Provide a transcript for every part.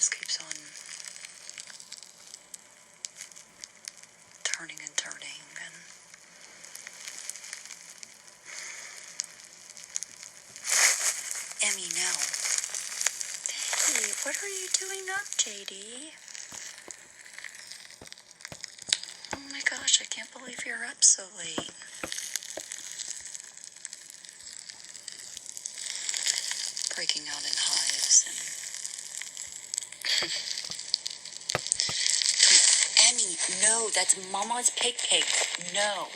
just keeps on turning and turning, and Emmy, no. Hey, what are you doing up, JD? Oh my gosh, I can't believe you're up so late. Breaking out in hives and Emmy, no, that's Mama's pig. No.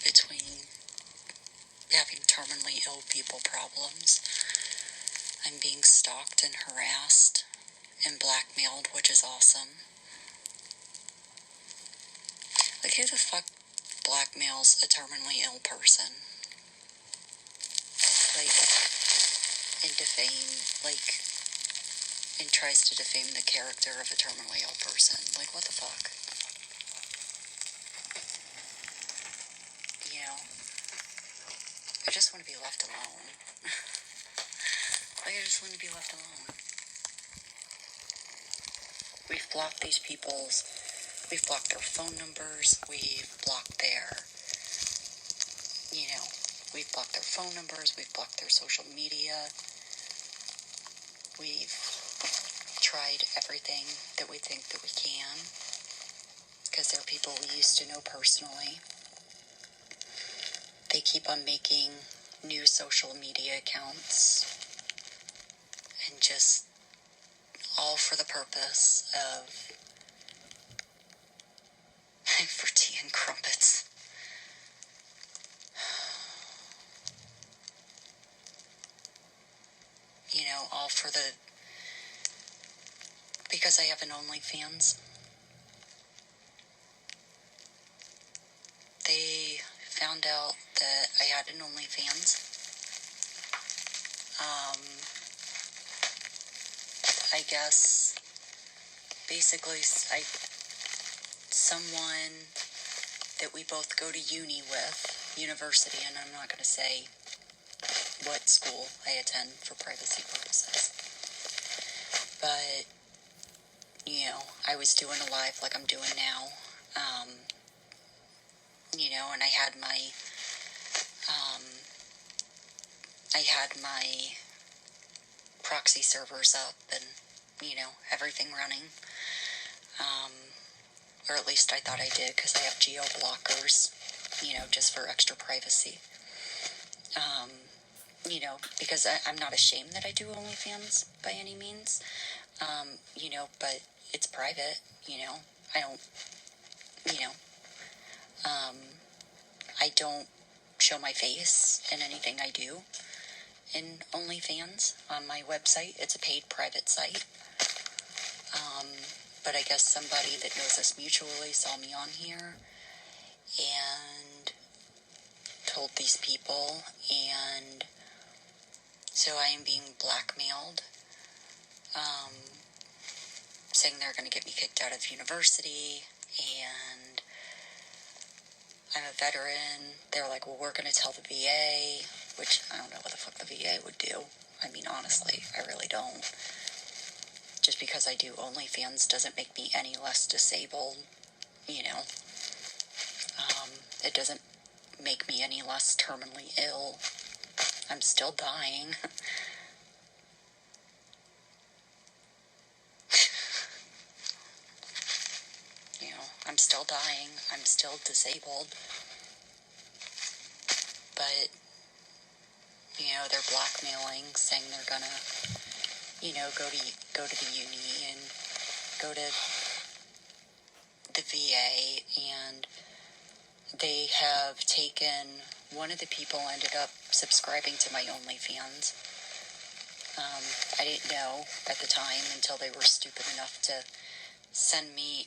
Between having terminally ill people problems, I'm being stalked and harassed and blackmailed, which is awesome. Like, who the fuck blackmails a terminally ill person? Like, and tries to defame the character of a terminally ill person. Like, what the fuck? You know? I just want to be left alone. Like, I just want to be left alone. We've blocked these people's, we've blocked their phone numbers, we've blocked their, we've blocked their phone numbers, we've blocked their social media, we've tried everything that we think that we can, because they're people we used to know personally. They keep on making new social media accounts, and just all for the purpose of for tea and crumpets. All for because I have an OnlyFans. They found out that I had an OnlyFans. I guess, basically, someone that we both go to university, and I'm not going to say what school I attend for privacy purposes. But, I was doing a live like I'm doing now, and I had my proxy servers up and, everything running, or at least I thought I did, because I have geo blockers, just for extra privacy. Because I'm not ashamed that I do OnlyFans by any means, but it's private, I don't, I don't show my face in anything I do in OnlyFans. On my website, it's a paid private site, but I guess somebody that knows us mutually saw me on here and told these people, and so I am being blackmailed, saying they're going to get me kicked out of university, and I'm a veteran. They're like, well, we're going to tell the VA, which I don't know what the fuck the VA would do. I mean, honestly, I really don't. Just because I do OnlyFans doesn't make me any less disabled, It doesn't make me any less terminally ill. I'm still dying. I'm still dying. I'm still disabled. But, they're blackmailing, saying they're gonna, go to the uni and go to the VA, and they have taken, one of the people ended up subscribing to my OnlyFans. I didn't know at the time until they were stupid enough to send me,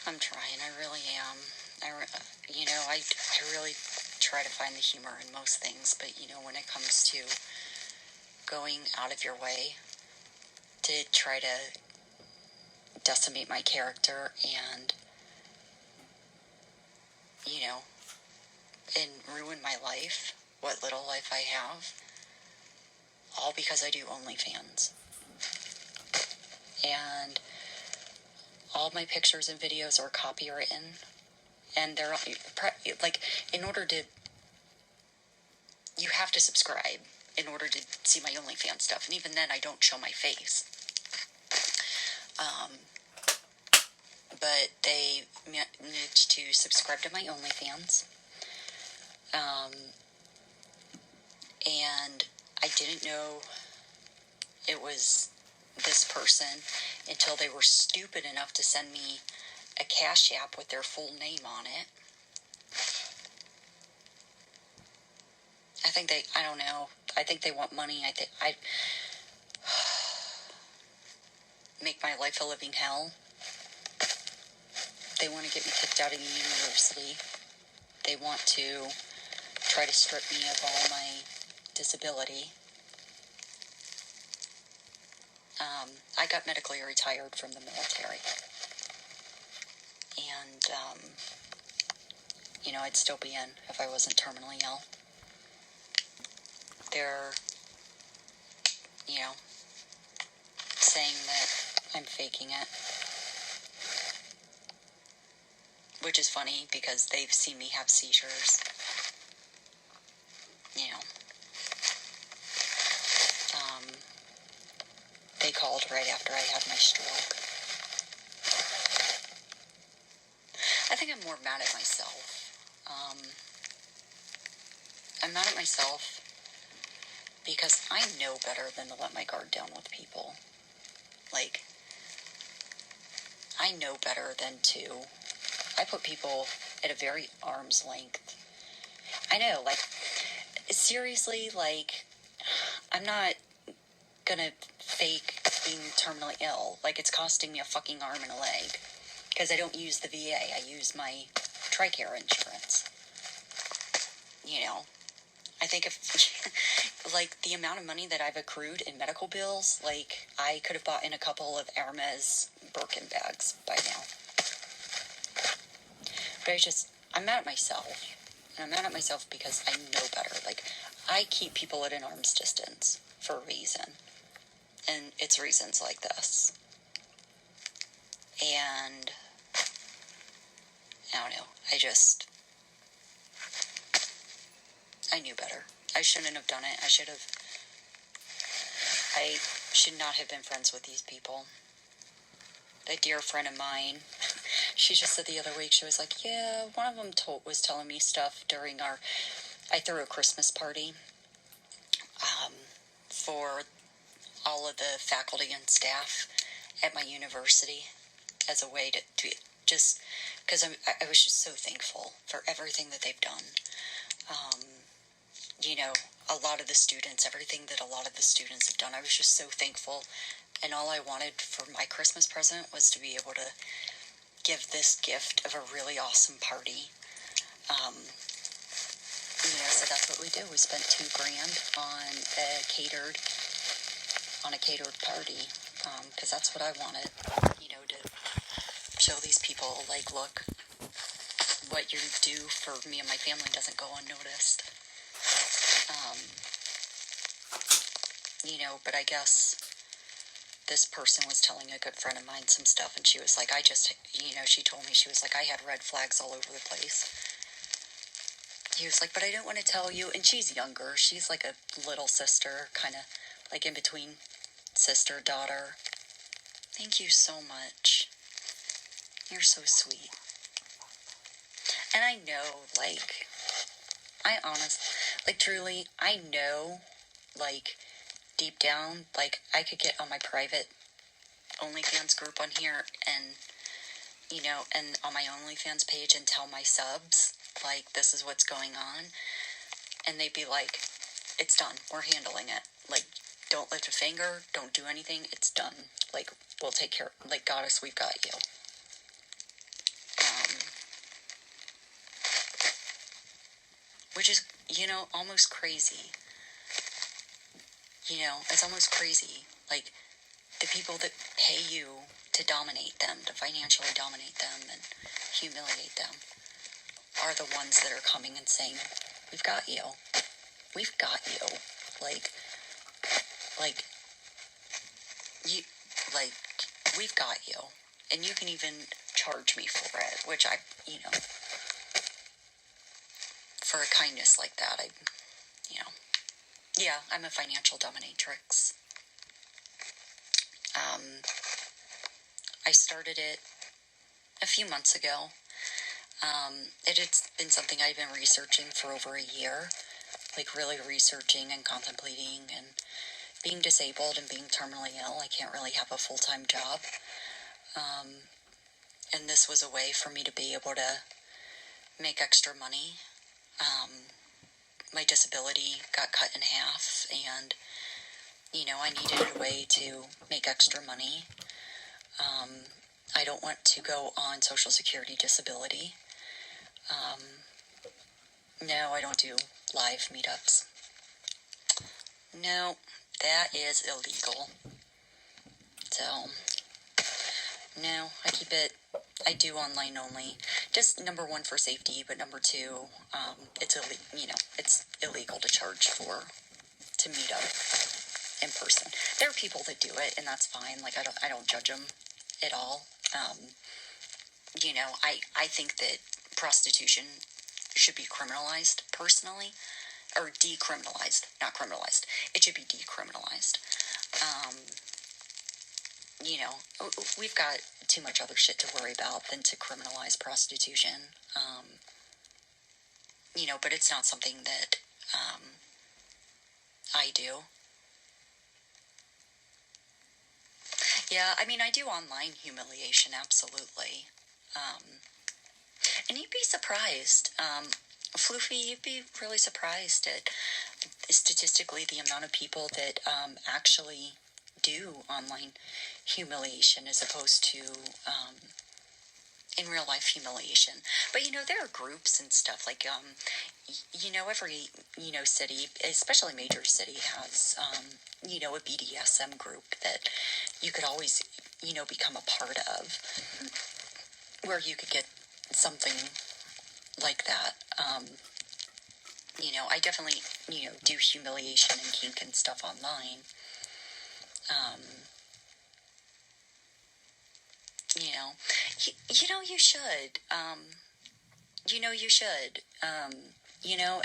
I'm trying, I really am. I really try to find the humor in most things, but, when it comes to going out of your way to try to decimate my character and, my life, what little life I have, all because I do OnlyFans. And all my pictures and videos are copywritten, and they're, like, in order to, you have to subscribe in order to see my OnlyFans stuff, and even then I don't show my face. But they managed to subscribe to my OnlyFans, and I didn't know it was this person until they were stupid enough to send me a Cash App with their full name on it. I don't know. I think they want money. I make my life a living hell. They want to get me kicked out of the university. They want to try to strip me of all my disability. I got medically retired from the military. And, I'd still be in if I wasn't terminally ill. They're, saying that I'm faking it. Which is funny because they've seen me have seizures. They called right after I had my stroke. I think I'm more mad at myself. I'm mad at myself because I know better than to let my guard down with people. Like, I know better than to... I put people at a very arm's length. I know, like, seriously, like, I'm not gonna fake being terminally ill. Like, it's costing me a fucking arm and a leg. Because I don't use the VA. I use my TRICARE insurance. I think if, like, the amount of money that I've accrued in medical bills, like, I could have bought in a couple of Hermes Birkin bags by now. But I'm mad at myself. And I'm mad at myself because I know better. Like, I keep people at an arm's distance for a reason. And it's reasons like this. And I don't know. I knew better. I shouldn't have done it. I should not have been friends with these people. A dear friend of mine, she just said the other week, she was like, yeah, one of them was telling me stuff during I threw a Christmas party for all of the faculty and staff at my university as a way to just, because I was just so thankful for everything that they've done. A lot of the students, everything that a lot of the students have done, I was just so thankful. And all I wanted for my Christmas present was to be able to give this gift of a really awesome party. So that's what we did. We spent $2,000 on a catered party, because that's what I wanted, to show these people, like, look, what you do for me and my family doesn't go unnoticed. But I guess this person was telling a good friend of mine some stuff, and she was like, she told me, she was like, I had red flags all over the place. He was like, but I don't want to tell you, and she's younger, she's like a little sister, kind of, like, in between sister, daughter. Thank you so much. You're so sweet. And I know, like, truly, I know, like, deep down, like, I could get on my private OnlyFans group on here and, and on my OnlyFans page and tell my subs, like, this is what's going on. And they'd be like, it's done. We're handling it. Like, don't lift a finger. Don't do anything. It's done. Like, we'll take care. Like, Goddess, we've got you. Which is, almost crazy. It's almost crazy. Like, the people that pay you to dominate them, to financially dominate them and humiliate them, are the ones that are coming and saying we've got you. We've got you. Like, we've got you. And you can even charge me for it, which for a kindness like that, yeah, I'm a financial dominatrix. I started it a few months ago. It had been something I've been researching for over a year, like really researching and contemplating, and being disabled and being terminally ill, I can't really have a full-time job. And this was a way for me to be able to make extra money. My disability got cut in half, and, I needed a way to make extra money. I don't want to go on Social Security disability. No, I don't do live meetups. No, that is illegal. So, no, I do online only. Just number one for safety, but number two, it's illegal to charge to meet up in person. There are people that do it, and that's fine. Like, I don't judge them at all. I think that prostitution should be criminalized personally, or decriminalized, not criminalized. It should be decriminalized. We've got too much other shit to worry about than to criminalize prostitution. But it's not something that I do. Yeah, I do online humiliation, absolutely. And you'd be surprised. Floofy, you'd be really surprised at statistically the amount of people that actually do online humiliation as opposed to in real life humiliation. But there are groups and stuff like every city, especially major city, has a BDSM group that you could always become a part of, where you could get something like that. I definitely do humiliation and kink and stuff online. You should. You should.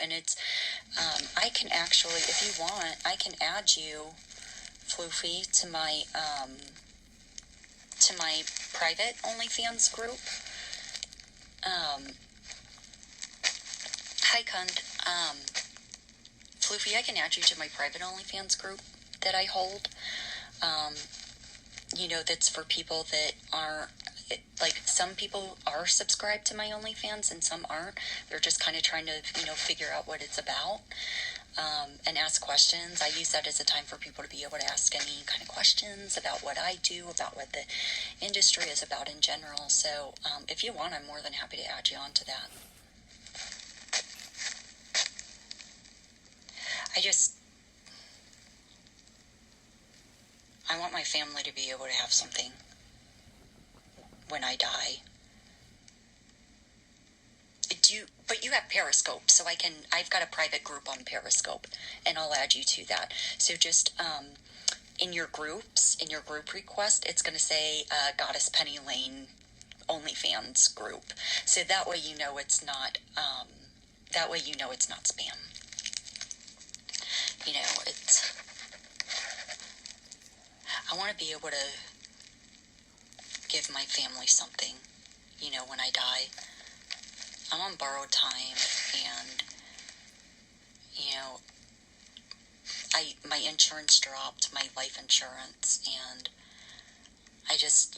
And it's, I can actually, if you want, I can add you, Floofy, to my private OnlyFans group. Hi, Kund. Floofy, I can add you to my private OnlyFans group that I hold. That's for people that are, some people are subscribed to my OnlyFans and some aren't. They're just kind of trying to, figure out what it's about, and ask questions. I use that as a time for people to be able to ask any kind of questions about what I do, about what the industry is about in general. So, if you want, I'm more than happy to add you on to that. I want my family to be able to have something when I die. But you have Periscope, so I've got a private group on Periscope, and I'll add you to that. So just, in your group request, it's going to say, Goddess Penny Lane OnlyFans group. So that way it's not, spam. I want to be able to give my family something, when I die. I'm on borrowed time, and, my insurance dropped, my life insurance, and I just,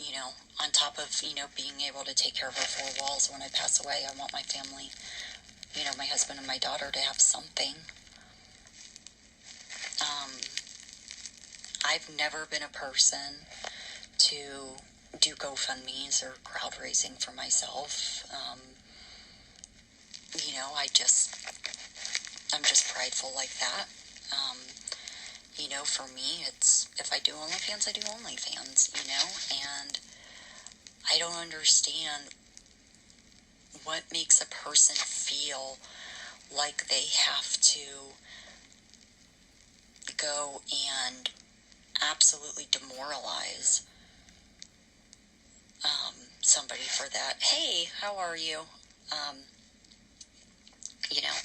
on top of, being able to take care of our four walls when I pass away, I want my family, my husband and my daughter to have something. I've never been a person to do GoFundMes or crowd raising for myself. I'm just prideful like that. For me, it's, if I do OnlyFans, I do OnlyFans, and I don't understand what makes a person feel like they have to go and absolutely demoralize somebody for that. Hey, how are you? You know,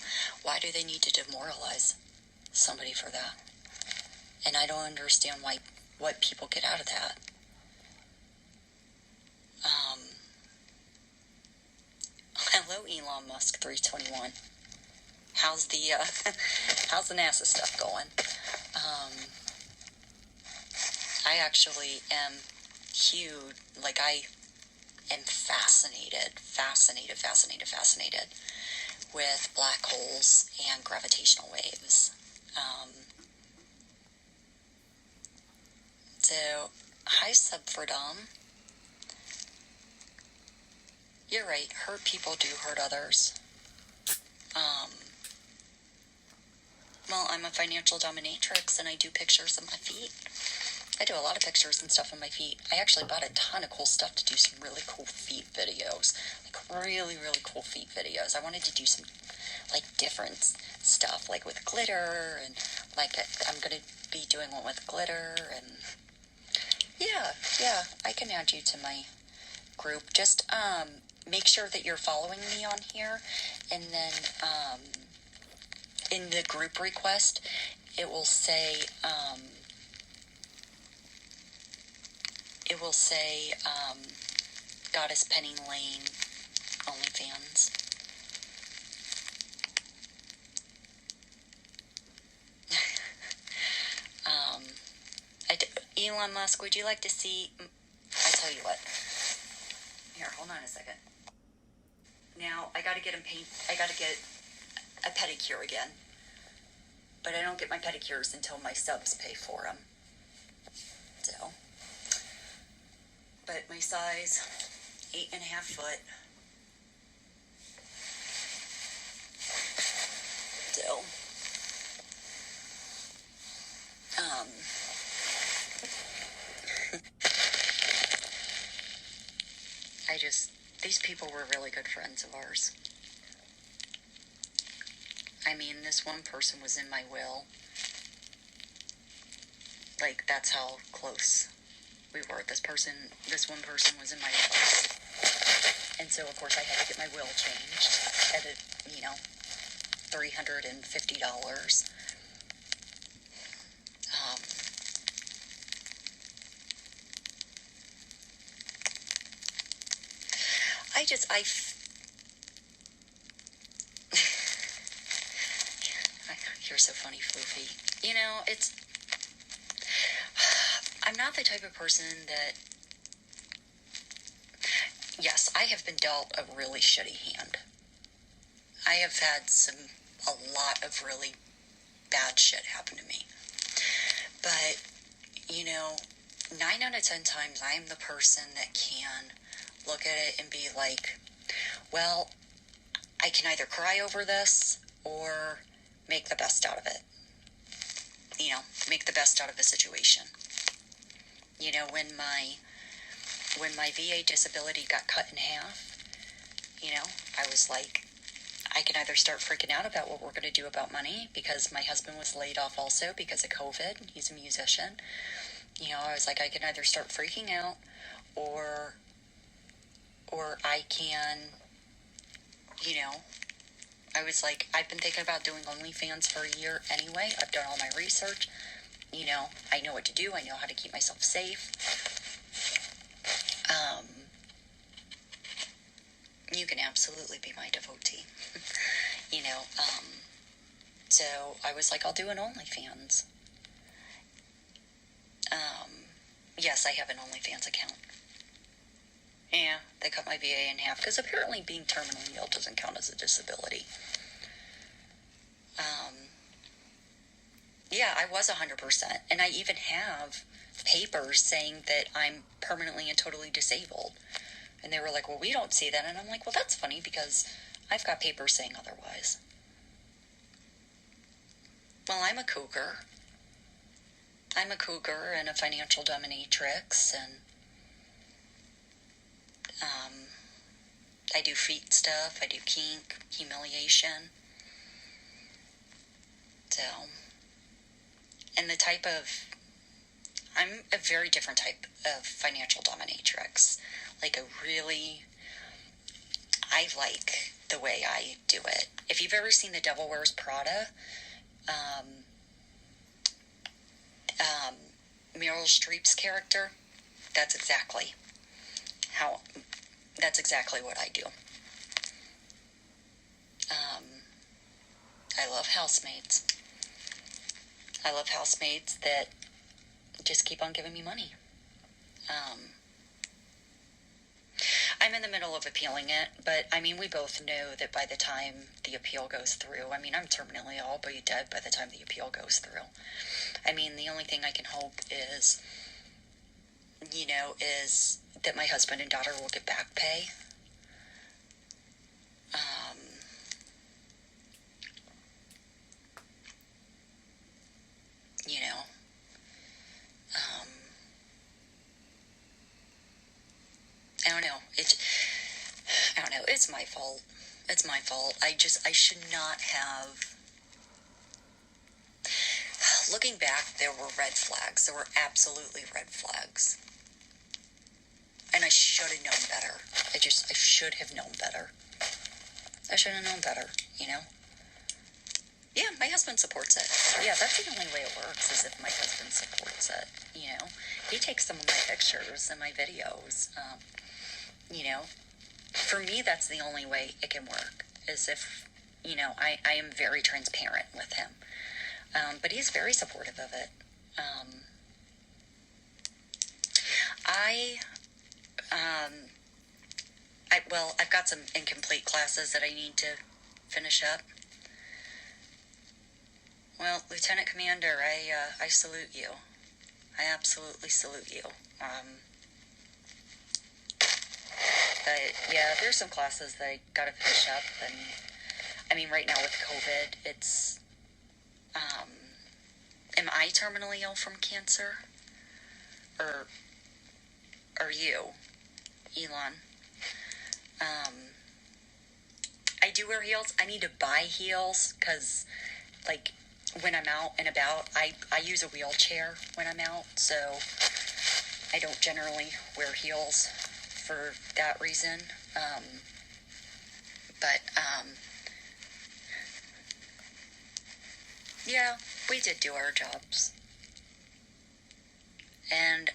why do they need to demoralize somebody for that? And I don't understand what people get out of that. Hello, Elon Musk 321. How's the how's the NASA stuff going? I actually am huge. Like, I am fascinated with black holes and gravitational waves. So, hi, Subfredom. You're right. Hurt people do hurt others. Well, I'm a financial dominatrix, and I do pictures of my feet. I do a lot of pictures and stuff on my feet. I actually bought a ton of cool stuff to do some really cool feet videos. Like, really, really cool feet videos. I wanted to do some, like, different stuff, like with glitter, and, like, I'm going to be doing one with glitter, and, yeah, I can add you to my group. Just, make sure that you're following me on here, and then, in the group request, it will say, Goddess Penny Lane OnlyFans. Elon Musk, would you like to see? I tell you what. Here, hold on a second. Now, I gotta get a pedicure again. But I don't get my pedicures until my subs pay for them. So. But my size, 8.5 foot. So. These people were really good friends of ours. I mean, this one person was in my will. Like, that's how close we were. This one person was in my will. And so, of course, I had to get my will changed at $350. You're so funny, Floofy. I'm not the type of person that, yes, I have been dealt a really shitty hand. I have had a lot of really bad shit happen to me. But, 9 out of 10 times I am the person that can look at it and be like, well, I can either cry over this or make the best out of it. Make the best out of the situation. When my VA disability got cut in half, I was like, I can either start freaking out about what we're going to do about money, because my husband was laid off also because of COVID. He's a musician. I was like, I can either start freaking out or I can, I was like, I've been thinking about doing OnlyFans for a year anyway. I've done all my research. I know what to do. I know how to keep myself safe. You can absolutely be my devotee. So I was like, I'll do an OnlyFans. Yes, I have an OnlyFans account. Yeah, they cut my VA in half, because apparently being terminally ill doesn't count as a disability. Yeah, I was 100%. And I even have papers saying that I'm permanently and totally disabled. And they were like, well, we don't see that. And I'm like, well, that's funny, because I've got papers saying otherwise. Well, I'm a cougar. I'm a cougar and a financial dominatrix, and I do feet stuff, I do kink, humiliation. So, and I'm a very different type of financial dominatrix. Like, I like the way I do it. If you've ever seen The Devil Wears Prada, Meryl Streep's character, that's exactly what I do. I love housemaids. I love housemaids that just keep on giving me money. I'm in the middle of appealing it, but I mean, we both know that by the time the appeal goes through, I mean, I'm terminally ill, but dead by the time the appeal goes through. I mean, the only thing I can hope is that my husband and daughter will get back pay. I don't know. It's my fault. It's my fault. I should not have. Looking back, there were red flags. There were absolutely red flags. And I should have known better. I should have known better. I should have known better, Yeah, my husband supports it. Yeah, that's the only way it works, is if my husband supports it, He takes some of my pictures and my videos, For me, that's the only way it can work, is if, I am very transparent with him. But he's very supportive of it. I've got some incomplete classes that I need to finish up. Well, Lieutenant Commander, I salute you. I absolutely salute you. But yeah, there's some classes that I gotta finish up, and I mean, right now with COVID, it's, am I terminally ill from cancer? Or are you, Elon? I do wear heels. I need to buy heels, because, like, when I'm out and about, I use a wheelchair when I'm out, so I don't generally wear heels for that reason. Yeah, we did do our jobs. And,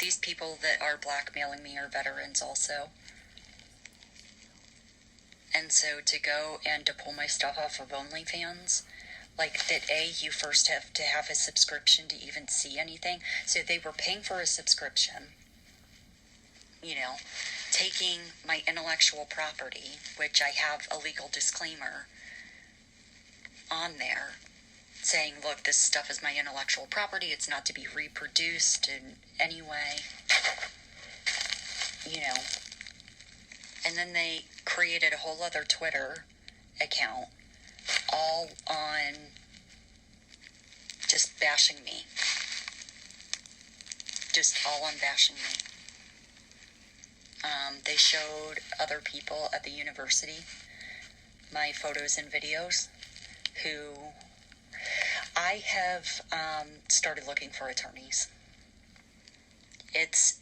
these people that are blackmailing me are veterans also. And so to go and to pull my stuff off of OnlyFans, like, that you first have to have a subscription to even see anything. So they were paying for a subscription, taking my intellectual property, which I have a legal disclaimer on there, saying, look, this stuff is my intellectual property, it's not to be reproduced in any way, And then they created a whole other Twitter account, all on just bashing me. Just all on bashing me. They showed other people at the university my photos and videos, who I have started looking for attorneys. It's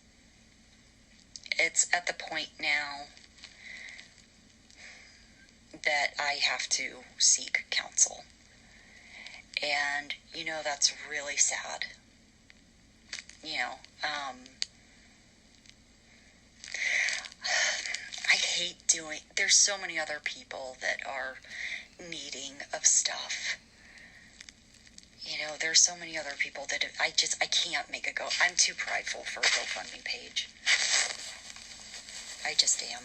at the point now that I have to seek counsel. And, that's really sad. I hate there's so many other people that are needing of stuff. There's so many other people that I can't make a go. I'm too prideful for a GoFundMe page. I just am.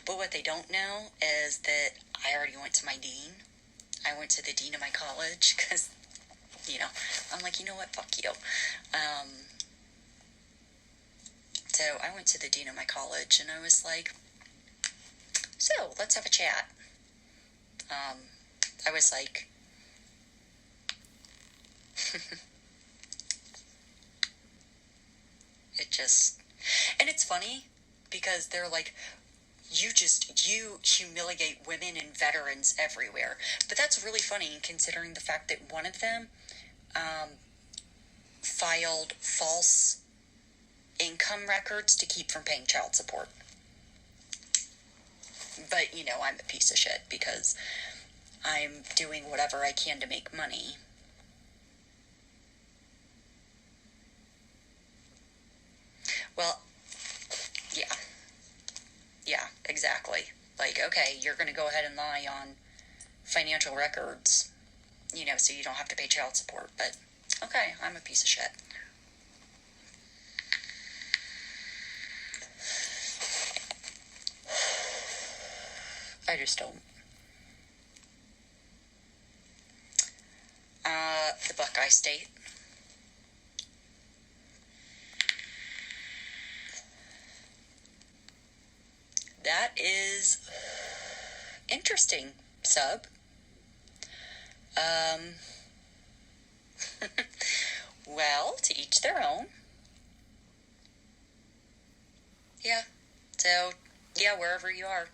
But what they don't know is that I already went to my dean. I went to the dean of my college, because, I'm like, what, fuck you. So I went to the dean of my college, and I was like, so, let's have a chat. I was like, and it's funny, because they're like, you humiliate women and veterans everywhere. But that's really funny considering the fact that one of them filed false income records to keep from paying child support. But, I'm a piece of shit because I'm doing whatever I can to make money. Well, yeah. Yeah, exactly. Like, okay, you're going to go ahead and lie on financial records, so you don't have to pay child support. But, okay, I'm a piece of shit. I just don't. The Buckeye State. That is interesting, sub. Well, to each their own. Yeah. So, yeah, wherever you are.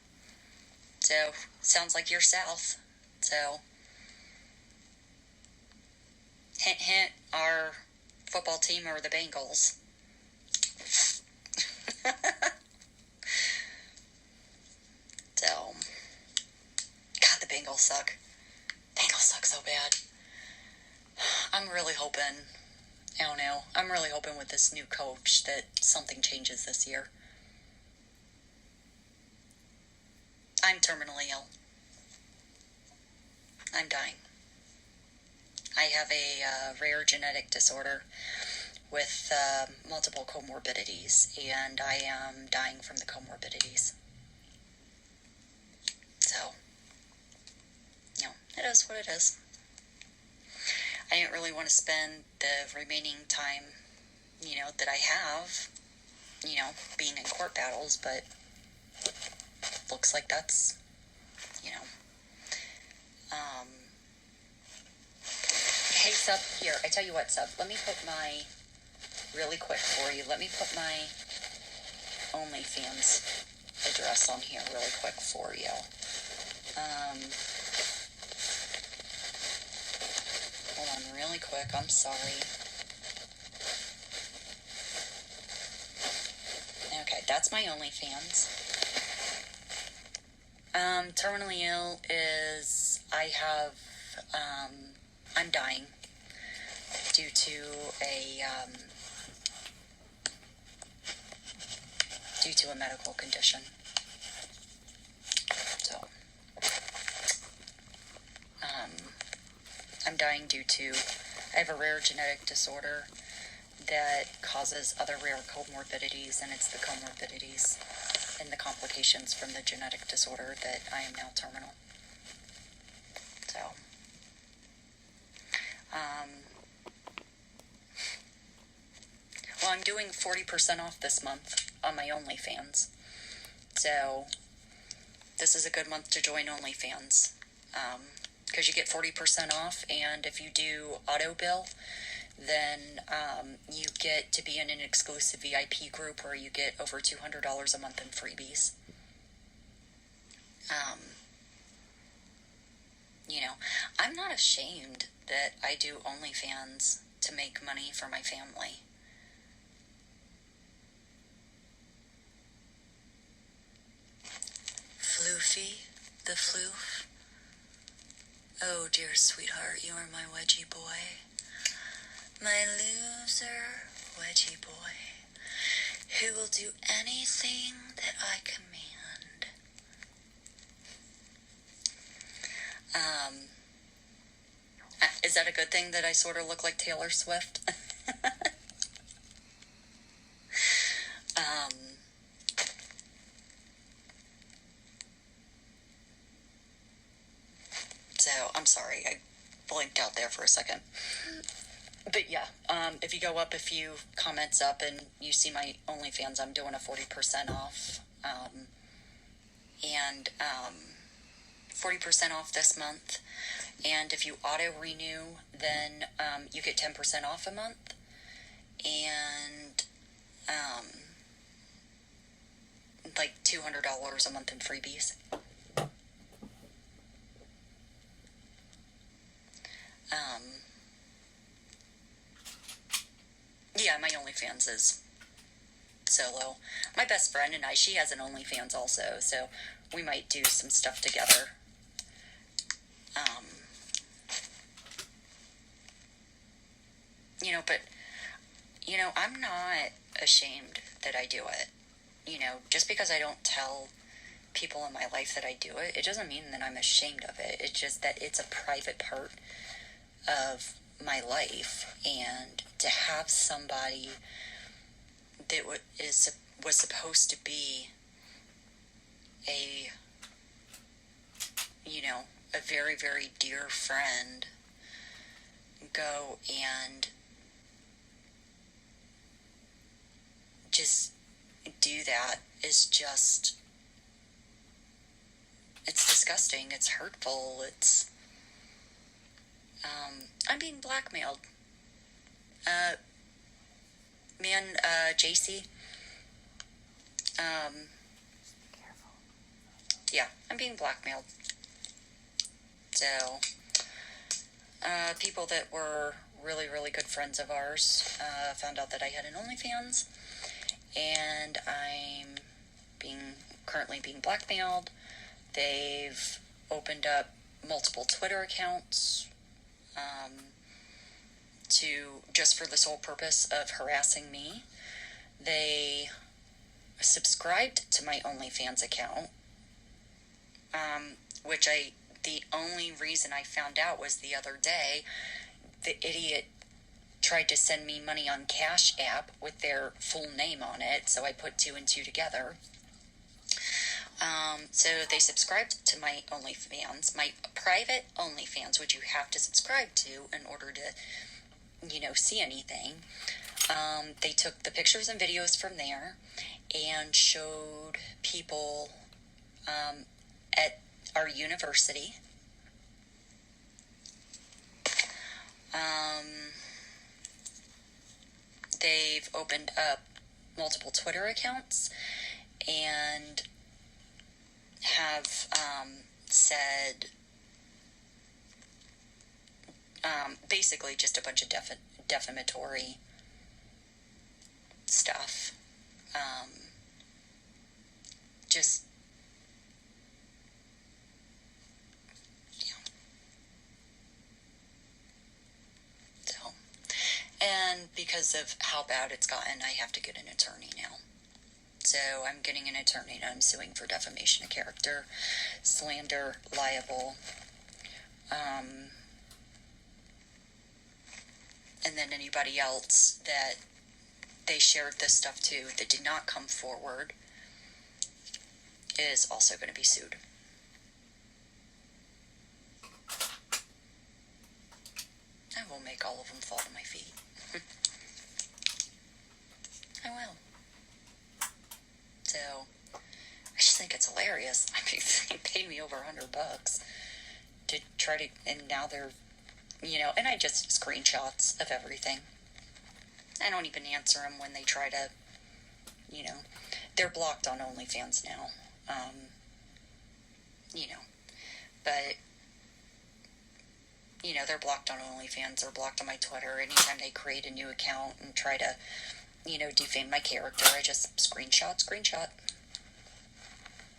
So, sounds like you're south. So, hint, hint, our football team are the Bengals. So, God, the Bengals suck. Bengals suck so bad. I'm really hoping, I don't know, I'm really hoping with this new coach that something changes this year. I'm terminally ill. I'm dying. I have a rare genetic disorder with multiple comorbidities, and I am dying from the comorbidities. So, it is what it is. I didn't really want to spend the remaining time, that I have, being in court battles, but looks like that's, Hey, sub, here, I tell you what, sub, let me put really quick for you, let me put my OnlyFans address on here really quick for you. Hold on really quick, I'm sorry. Okay, that's my OnlyFans. Terminally ill is, I'm dying due to a medical condition. So, I'm dying due to, I have a rare genetic disorder that causes other rare comorbidities, and it's the comorbidities and the complications from the genetic disorder that I am now terminal. So, well, I'm doing 40% off this month on my OnlyFans. So, this is a good month to join OnlyFans. Because you get 40% off, and if you do auto bill, then you get to be in an exclusive VIP group where you get over $200 a month in freebies. I'm not ashamed that I do OnlyFans to make money for my family. Floofy, the floof. Oh, dear sweetheart, you are my wedgie boy. My loser wedgie boy, who will do anything that I command. Is that a good thing that I sort of look like Taylor Swift? So, I'm sorry, I blinked out there for a second. But yeah, if you go up a few comments up and you see my OnlyFans, I'm doing a 40% off. And 40% off this month. And if you auto-renew, then you get 10% off a month. And like $200 a month in freebies. Yeah, my OnlyFans is solo. My best friend and I, she has an OnlyFans also, so we might do some stuff together. But, I'm not ashamed that I do it. Just because I don't tell people in my life that I do it, it doesn't mean that I'm ashamed of it. It's just that it's a private part of my life, and to have somebody that was supposed to be a very, very dear friend go and just do that is just, it's disgusting, it's hurtful, I'm being blackmailed. JC, yeah, I'm being blackmailed. So, people that were really, really good friends of ours found out that I had an OnlyFans, and I'm currently being blackmailed. They've opened up multiple Twitter accounts just for the sole purpose of harassing me. They subscribed to my OnlyFans account, which the only reason I found out was the other day. The idiot tried to send me money on Cash App with their full name on it, so I put two and two together. So they subscribed to my OnlyFans, my private OnlyFans, which you have to subscribe to in order to, see anything. They took the pictures and videos from there and showed people at our university. They've opened up multiple Twitter accounts and have said basically just a bunch of defamatory stuff. Just, so, and because of how bad it's gotten, I have to get an attorney now. So I'm getting an attorney and I'm suing for defamation of character, slander, libel, and then anybody else that they shared this stuff to that did not come forward is also going to be sued. I will make all of them fall to my feet. I will. So, I just think it's hilarious. I mean, they paid me over $100 to try to, and now they're, and I just screenshots of everything. I don't even answer them when they try to, they're blocked on OnlyFans now. But, they're blocked on OnlyFans, they're blocked on my Twitter. Anytime they create a new account and try to, defame my character, I just screenshot.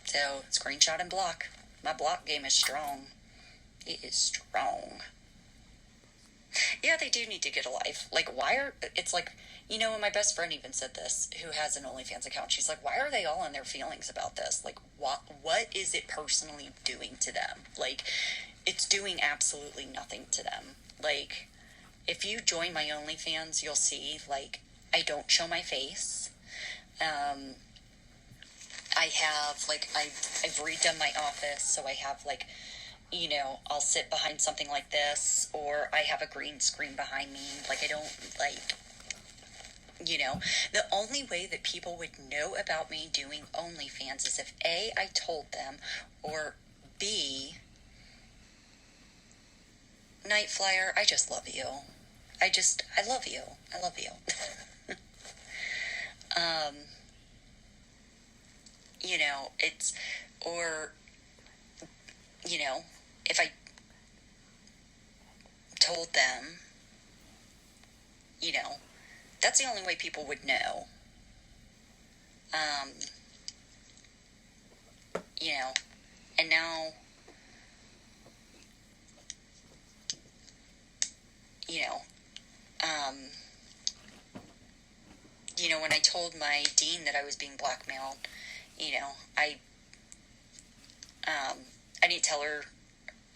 So, screenshot and block. My block game is strong. It is strong. Yeah, they do need to get a life. Like, it's like, and my best friend even said this, who has an OnlyFans account. She's like, why are they all in their feelings about this? Like, what is it personally doing to them? Like, it's doing absolutely nothing to them. Like, if you join my OnlyFans, you'll see, like, I don't show my face. I have, like, I've redone my office, so I have, like, I'll sit behind something like this, or I have a green screen behind me. Like, I don't, like, the only way that people would know about me doing OnlyFans is if A, I told them, or B, Night Flyer, I just love you. I love you. I love you. it's, or, if I told them, that's the only way people would know. Um, and now, you know, um, when I told my dean that I was being blackmailed, I didn't tell her,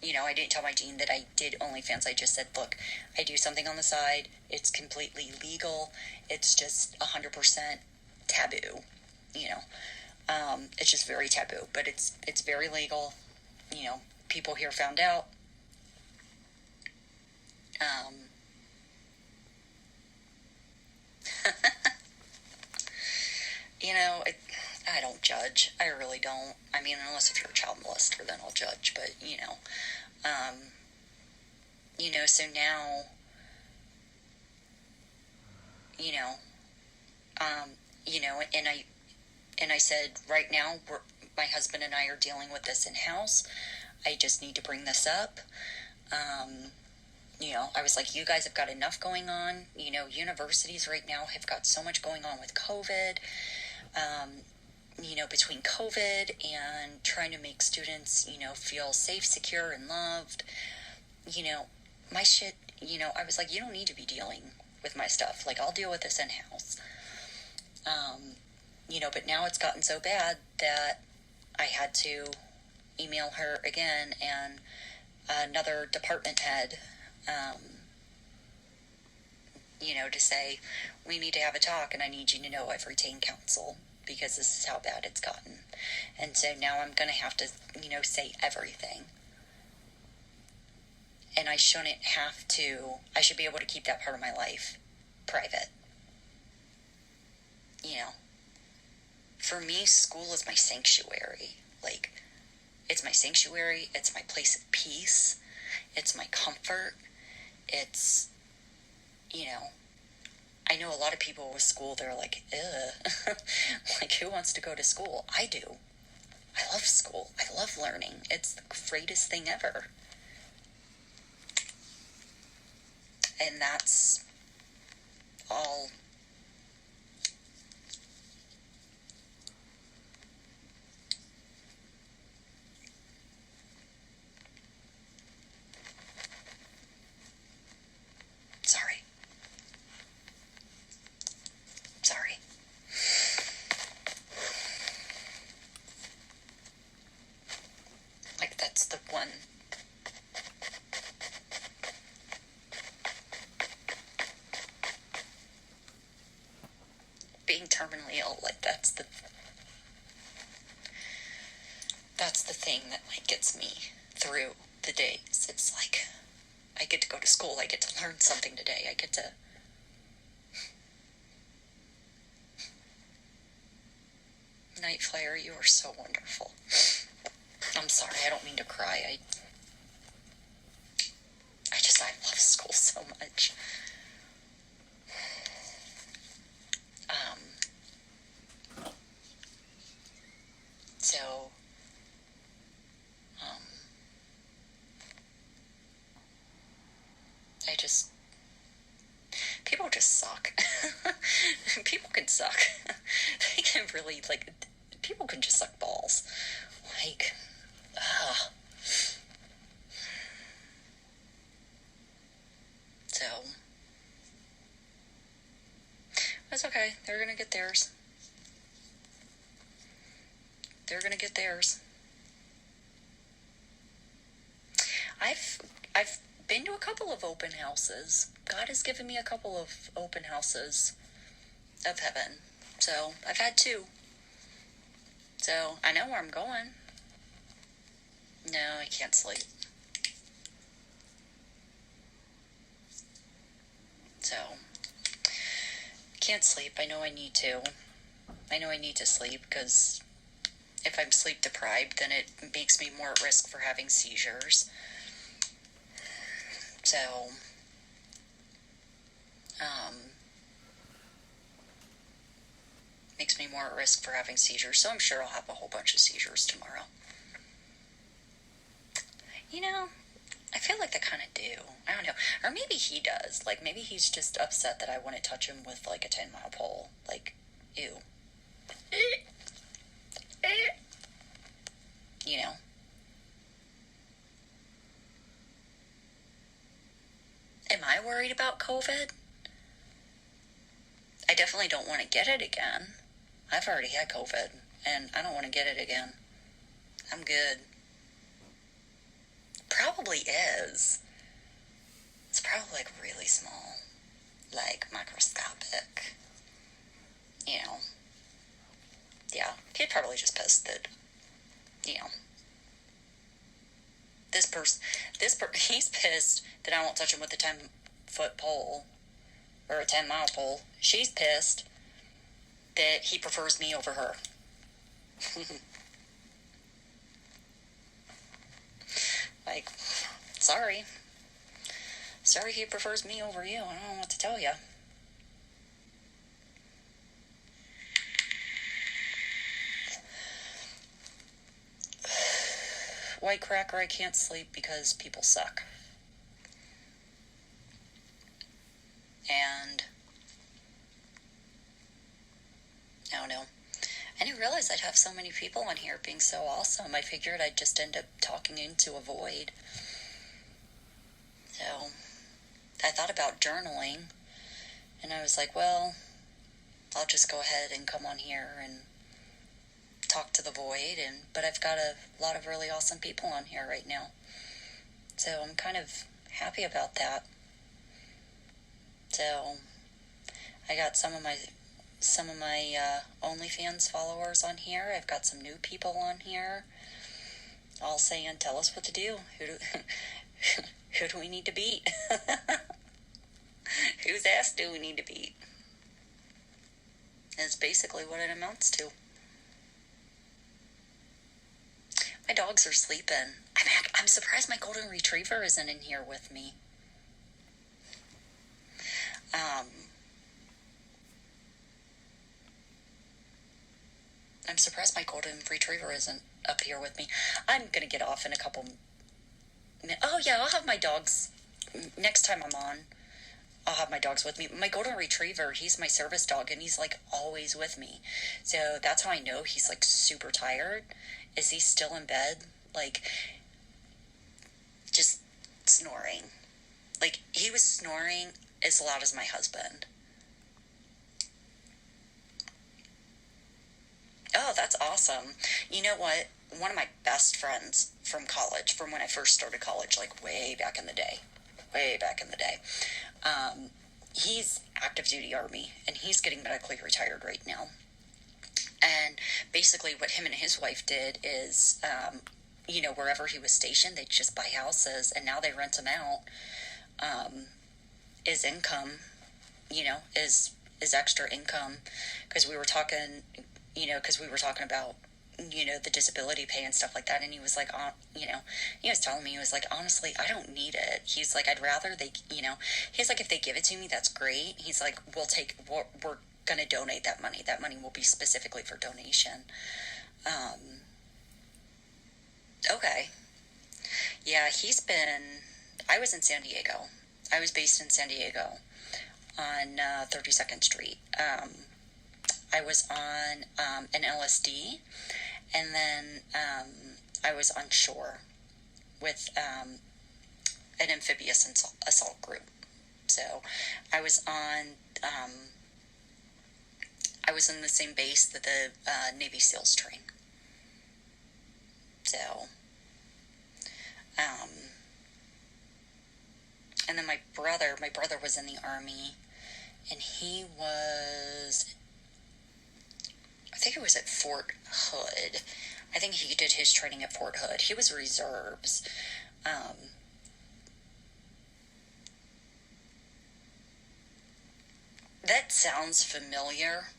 I didn't tell my dean that I did OnlyFans. I just said, look, I do something on the side. It's completely legal. It's just 100% taboo, it's just very taboo, but it's very legal. People here found out. I don't judge. I really don't. I mean, unless if you're a child molester, then I'll judge. But, so now, you know, and I said, right now, my husband and I are dealing with this in-house. I just need to bring this up. I was like, you guys have got enough going on. Universities right now have got so much going on with COVID. Between COVID and trying to make students, feel safe, secure, and loved, my shit, I was like, you don't need to be dealing with my stuff. Like, I'll deal with this in-house. But now it's gotten so bad that I had to email her again, and another department head, to say, we need to have a talk, and I need you to know I've retained counsel, because this is how bad it's gotten. And so now I'm going to have to, say everything. And I shouldn't have to, I should be able to keep that part of my life private. For me, school is my sanctuary. Like, it's my sanctuary, it's my place of peace, it's my comfort, it's, I know a lot of people with school, they're like, ugh, like, who wants to go to school? I do. I love school. I love learning. It's the greatest thing ever. And that's all. Sorry. Like, that's the one. Being terminally ill, like, that's the thing that, like, gets me through the days. It's like, I get to go to school, I get to learn something today, I get to Night Flyer, you are so wonderful. I'm sorry, I don't mean to cry. I love school so much. People just suck. People can suck. They can really, like, people can just suck balls. Like, So, that's okay. They're gonna get theirs. They're gonna get theirs. I've been to a couple of open houses. God has given me a couple of open houses of heaven. So, I've had 2. So, I know where I'm going. No, I can't sleep. So, can't sleep. I know I need to. I know I need to sleep, because if I'm sleep deprived, then it makes me more at risk for having seizures. So, makes me more at risk for having seizures, so I'm sure I'll have a whole bunch of seizures tomorrow. You know, I feel like I kind of do. I don't know. Or maybe he does. Like, maybe he's just upset that I wouldn't touch him with, like, a 10-mile pole. Like, ew. You know? Am I worried about COVID? I definitely don't want to get it again. I've already had COVID, and I don't want to get it again. I'm good. Probably is. It's probably, like, really small. Like, microscopic. You know. Yeah, he'd probably just pissed that, you know. He's pissed that I won't touch him with a 10-foot pole. Or a 10-mile pole. She's pissed that he prefers me over her. Like, sorry. Sorry he prefers me over you. I don't know what to tell you. White cracker, I can't sleep because people suck. And I don't know. I didn't realize I'd have so many people on here being so awesome. I figured I'd just end up talking into a void. So I thought about journaling, and I was like, well, I'll just go ahead and come on here and talk to the void. But I've got a lot of really awesome people on here right now. So I'm kind of happy about that. So I got some of my OnlyFans followers on here. I've got some new people on here, all saying, "Tell us what to do. Who do we need to beat? Whose ass do we need to beat?" Is basically what it amounts to. My dogs are sleeping. I'm surprised my golden retriever isn't in here with me. I'm surprised my golden retriever isn't up here with me. I'm gonna get off in a couple minutes. Oh yeah, I'll have my dogs next time I'm on. I'll have my dogs with me. My golden retriever, he's my service dog, and he's like always with me. So that's how I know he's like super tired. Is he still in bed? Like, just snoring. Like, he was snoring as loud as my husband. Oh, that's awesome. You know what? One of my best friends from college, from when I first started college, like way back in the day, he's active duty Army, and he's getting medically retired right now. And basically what him and his wife did is, wherever he was stationed, they'd just buy houses, and now they rent them out. His income, is extra income, because we were talking about, the disability pay and stuff like that, and he was like, he was telling me, he was like, honestly, I don't need it. He's like, I'd rather he's like, if they give it to me, that's great. He's like, we're going to donate that money. That money will be specifically for donation. Okay. Yeah, I was in San Diego. I was based in San Diego on 32nd Street. I was on an LSD, and then I was on shore with an amphibious assault group. So I was in the same base that the Navy SEALs train. So, and then my brother was in the Army, and he was, I think it was at Fort Hood. I think he did his training at Fort Hood. He was reserves. That sounds familiar.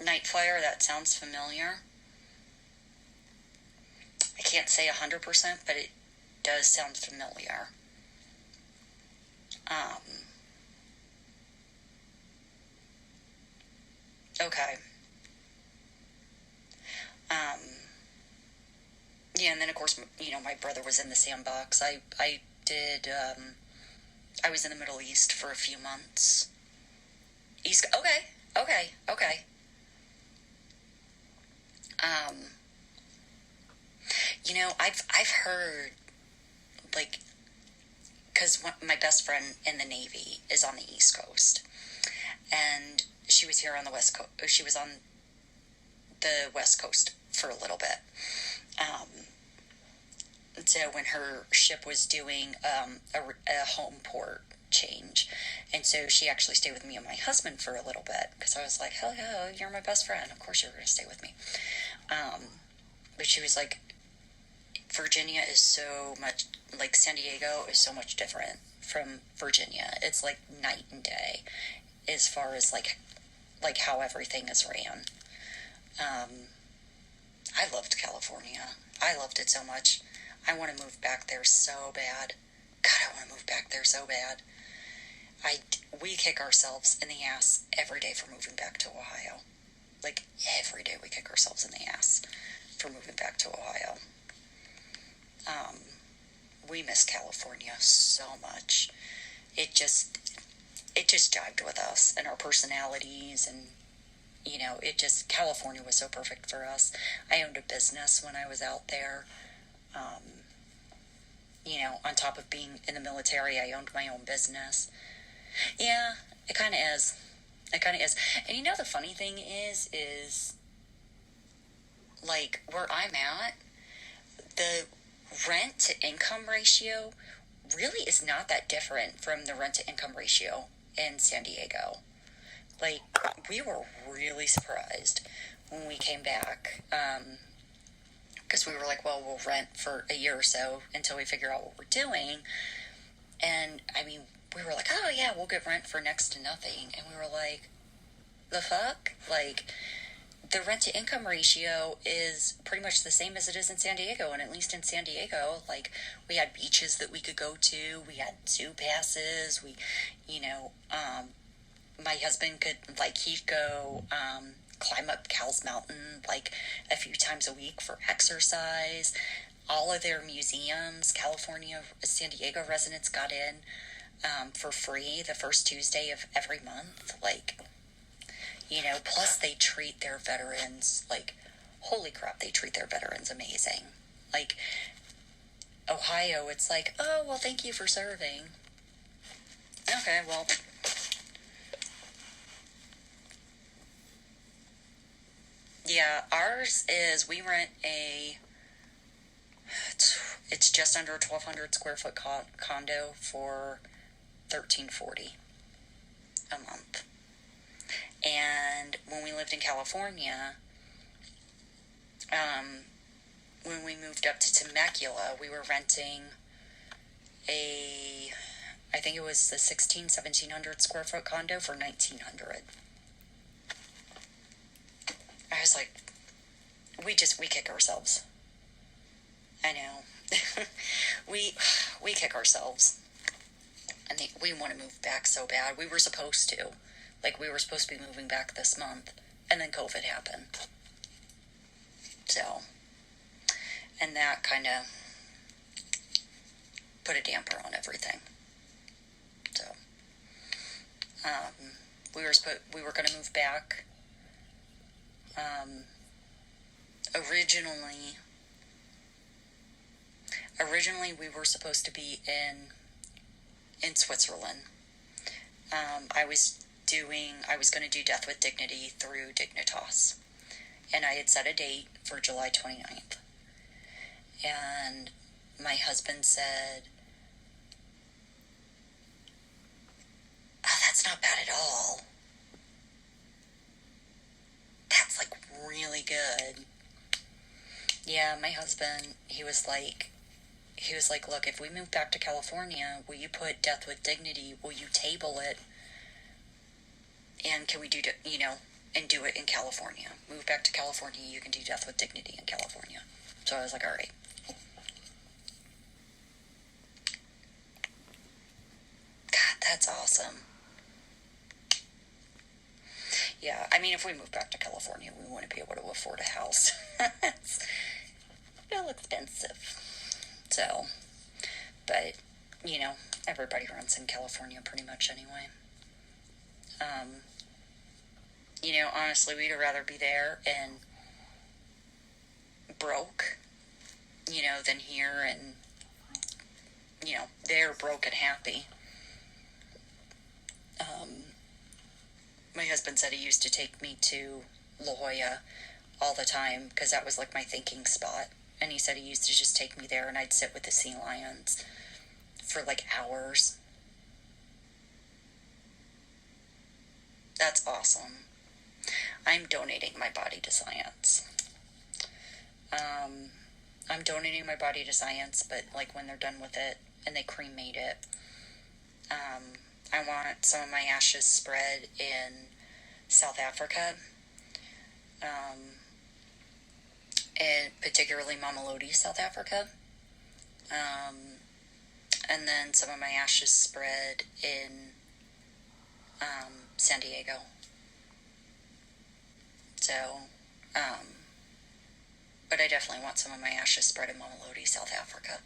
Night Flyer, that sounds familiar. I can't say 100%, but it does sound familiar. Okay. Um, yeah, and then of course, my brother was in the sandbox. I did, I was in the Middle East for a few months. Okay, okay, okay. Um, I've heard, like, because my best friend in the Navy is on the East Coast, and she was here on the West Coast. She was on the West Coast for a little bit. So when her ship was doing a home port change, and so she actually stayed with me and my husband for a little bit, because I was like, hell yeah, you're my best friend, of course you're going to stay with me. But she was like, Virginia is so much, like, San Diego is so much different from Virginia. It's like night and day as far as like how everything is ran. I loved California. I loved it so much. I want to move back there so bad. God, I want to move back there so bad. We kick ourselves in the ass every day for moving back to Ohio. Like, every day we kick ourselves in the ass for moving back to Ohio. We miss California so much. It just jived with us and our personalities, and California was so perfect for us. I owned a business when I was out there. On top of being in the military, I owned my own business. Yeah, it kind of is. It kind of is. And the funny thing is like, where I'm at, the rent to income ratio really is not that different from the rent to income ratio in San Diego. Like, we were really surprised when we came back, because we were like, well, we'll rent for a year or so until we figure out what we're doing. And I mean, we were like, oh yeah, we'll get rent for next to nothing. And we were like, the fuck? Like, the rent to income ratio is pretty much the same as it is in San Diego. And at least in San Diego, like, we had beaches that we could go to. We had zoo passes. My husband could, like, he'd go, climb up Cowles Mountain, like, a few times a week for exercise. All of their museums, San Diego residents got in, for free the first Tuesday of every month. Like, plus they treat their veterans, like, holy crap, they treat their veterans amazing. Like, Ohio, it's like, oh, well, thank you for serving. Okay, well, yeah, ours is, we rent it's just under a 1,200 square foot condo for $1,340 a month. And when we lived in California, when we moved up to Temecula, we were renting I think it was a 1,700 square foot condo for $1,900. I was like, we kick ourselves. I know. we kick ourselves. And we want to move back so bad. We were supposed to. Like, we were supposed to be moving back this month. And then COVID happened. So, and that kind of put a damper on everything. So, we were going to move back. Originally we were supposed to be in Switzerland. I was going to do Death with Dignity through Dignitas, and I had set a date for July 29th. And my husband said, oh, that's not bad at all. That's, like, really good. Yeah, my husband, he was like, look, if we move back to California, will you put Death with Dignity? Will you table it? And can we do, and do it in California? Move back to California, you can do Death with Dignity in California. So I was like, all right. God, that's awesome. Yeah, I mean, if we moved back to California, we wouldn't be able to afford a house. It's real expensive. So, but, you know, everybody runs in California pretty much anyway. You know, honestly, we'd rather be there and broke, you know, than here and, you know, they're broke and happy. My husband said he used to take me to La Jolla all the time because that was like my thinking spot. And he said he used to just take me there and I'd sit with the sea lions for like hours. That's awesome. I'm donating my body to science. I'm donating my body to science, but like when they're done with it and they cremate it, I want some of my ashes spread in South Africa, and particularly Mamelodi, South Africa. And then some of my ashes spread in San Diego. So, but I definitely want some of my ashes spread in Mamelodi, South Africa.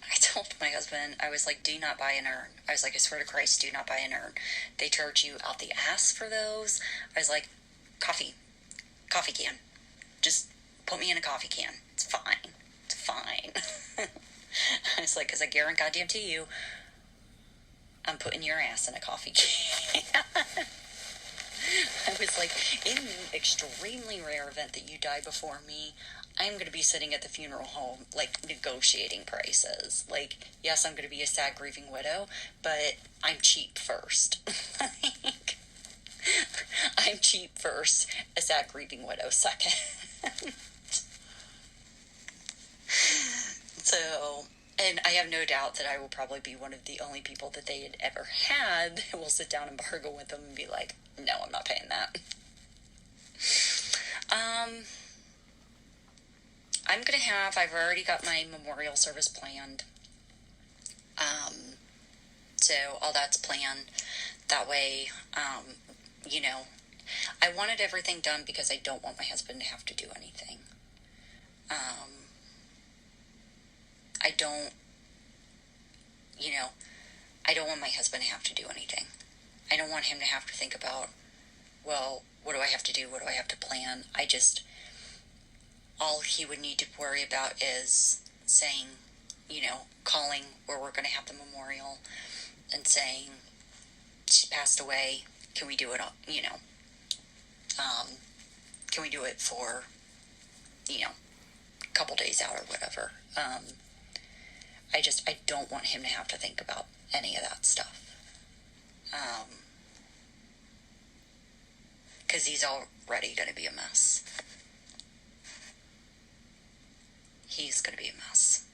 I told my husband, I was like, do not buy an urn. I was like, I swear to Christ, do not buy an urn. They charge you out the ass for those. I was like, coffee can. Just put me in a coffee can. It's fine. It's fine. I was like, because I guarantee you, I'm putting your ass in a coffee can. I was like, in the extremely rare event that you die before me, I'm going to be sitting at the funeral home, like, negotiating prices. Like, yes, I'm going to be a sad, grieving widow, but I'm cheap first. Like, I'm cheap first, a sad, grieving widow second. So, and I have no doubt that I will probably be one of the only people that they had ever had that will sit down and bargain with them and be like, no, I'm not paying that. I've already got my memorial service planned. So all that's planned. That way, you know, I wanted everything done because I don't want my husband to have to do anything. I don't, you know, I don't want my husband to have to do anything. I don't want him to have to think about, well, what do I have to do? What do I have to plan? All he would need to worry about is saying, you know, calling where we're going to have the memorial and saying, she passed away. Can we do it, you know, can we do it for, you know, a couple days out or whatever. I don't want him to have to think about any of that stuff. Because he's already going to be a mess. He's going to be a mess.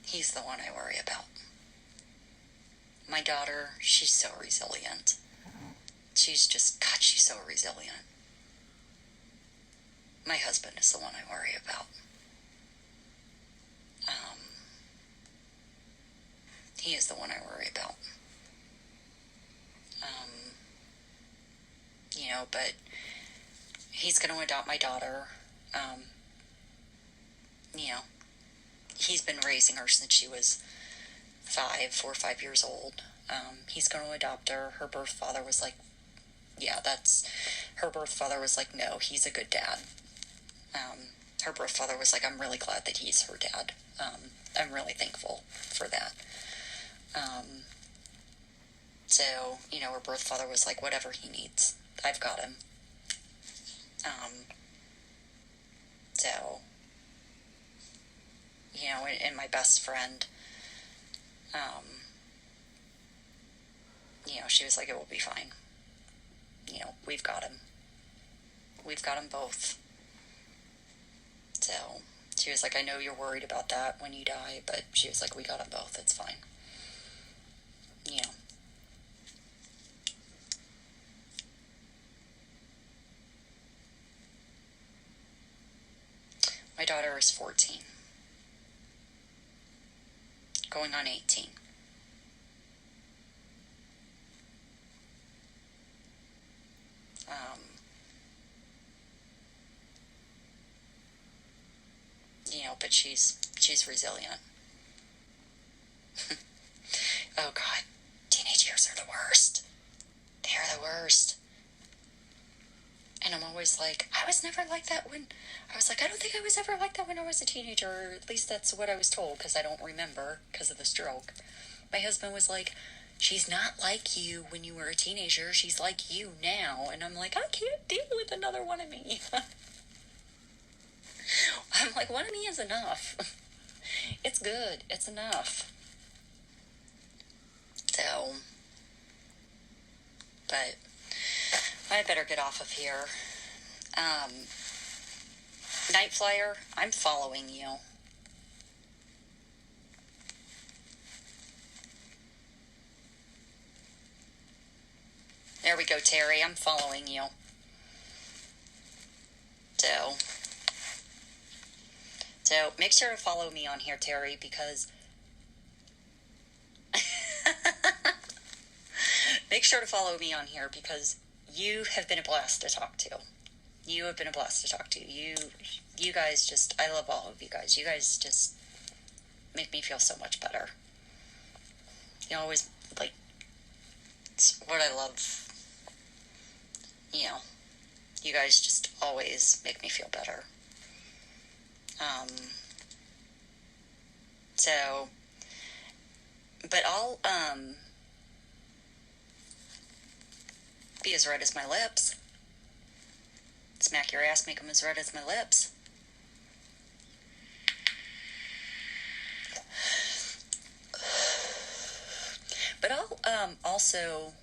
He's the one I worry about. My daughter, she's so resilient. She's so resilient. My husband is the one I worry about. He is the one I worry about. You know, but he's going to adopt my daughter. You know, he's been raising her since she was 4 or 5 years old. He's going to adopt her. Her birth father was like, no, he's a good dad. Her birth father was like, I'm really glad that he's her dad. I'm really thankful for that. So, you know, her birth father was like, whatever he needs, I've got him. So, you know, and my best friend, you know, she was like, it will be fine. You know, we've got him. We've got them both. So, she was like, I know you're worried about that when you die, but she was like, we got them both, it's fine. You know. My daughter is 14. going on 18. But she's resilient. Oh God, teenage years are the worst. They are the worst. And I'm always like, I was never like that when, I was like, I don't think I was ever like that when I was a teenager, or at least that's what I was told, because I don't remember, because of the stroke. My husband was like, she's not like you when you were a teenager, she's like you now. And I'm like, I can't deal with another one of me. I'm like, one of me is enough. It's good. It's enough. So, but I better get off of here. Night Flyer, I'm following you. There we go, Terry. I'm following you. So make sure to follow me on here, Terry, because make sure to follow me on here because you have been a blast to talk to. You have been a blast to talk to. You guys just, I love all of you guys. You guys just make me feel so much better. You always, like, it's what I love. You guys just always make me feel better. So, but I'll, be as red as my lips. Smack your ass, make them as red as my lips. But I'll, also,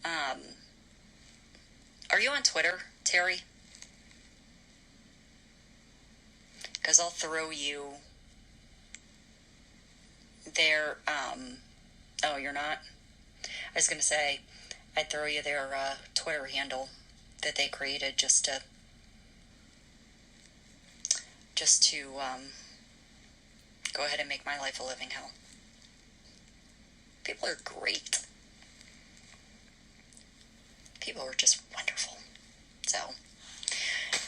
are you on Twitter, Terry? Because I'll throw you their, oh, you're not? I was going to say, I'd throw you their Twitter handle that they created just to go ahead and make my life a living hell. People are great. People are just wonderful. So,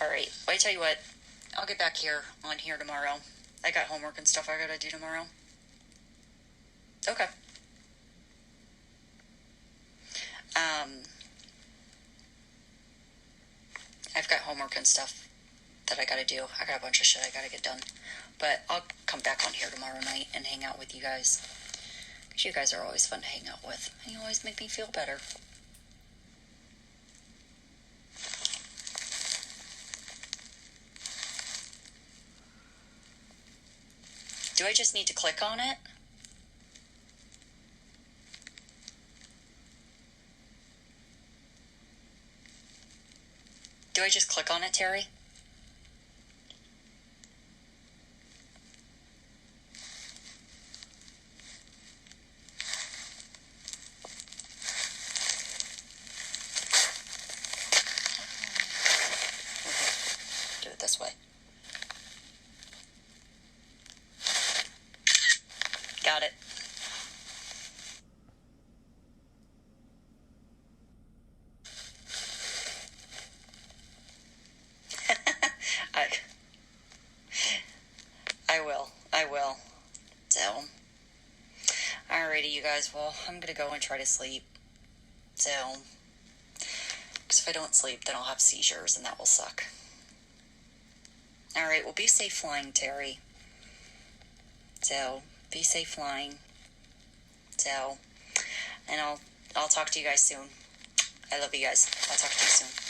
all right. Well, I tell you what, I'll get back here on here tomorrow. I got homework and stuff I gotta do tomorrow. Okay. I've got homework and stuff that I gotta do. I got a bunch of shit I gotta get done. But I'll come back on here tomorrow night and hang out with you guys. Because you guys are always fun to hang out with. And you always make me feel better. Do I just need to click on it? Do I just click on it, Terry? Do it this way. Got it. I will. So, alrighty, you guys. Well, I'm gonna go and try to sleep. So, because if I don't sleep, then I'll have seizures, and that will suck. Alright, well, be safe flying, Terry. So, be safe flying. So, and I'll talk to you guys soon. I love you guys. I'll talk to you soon.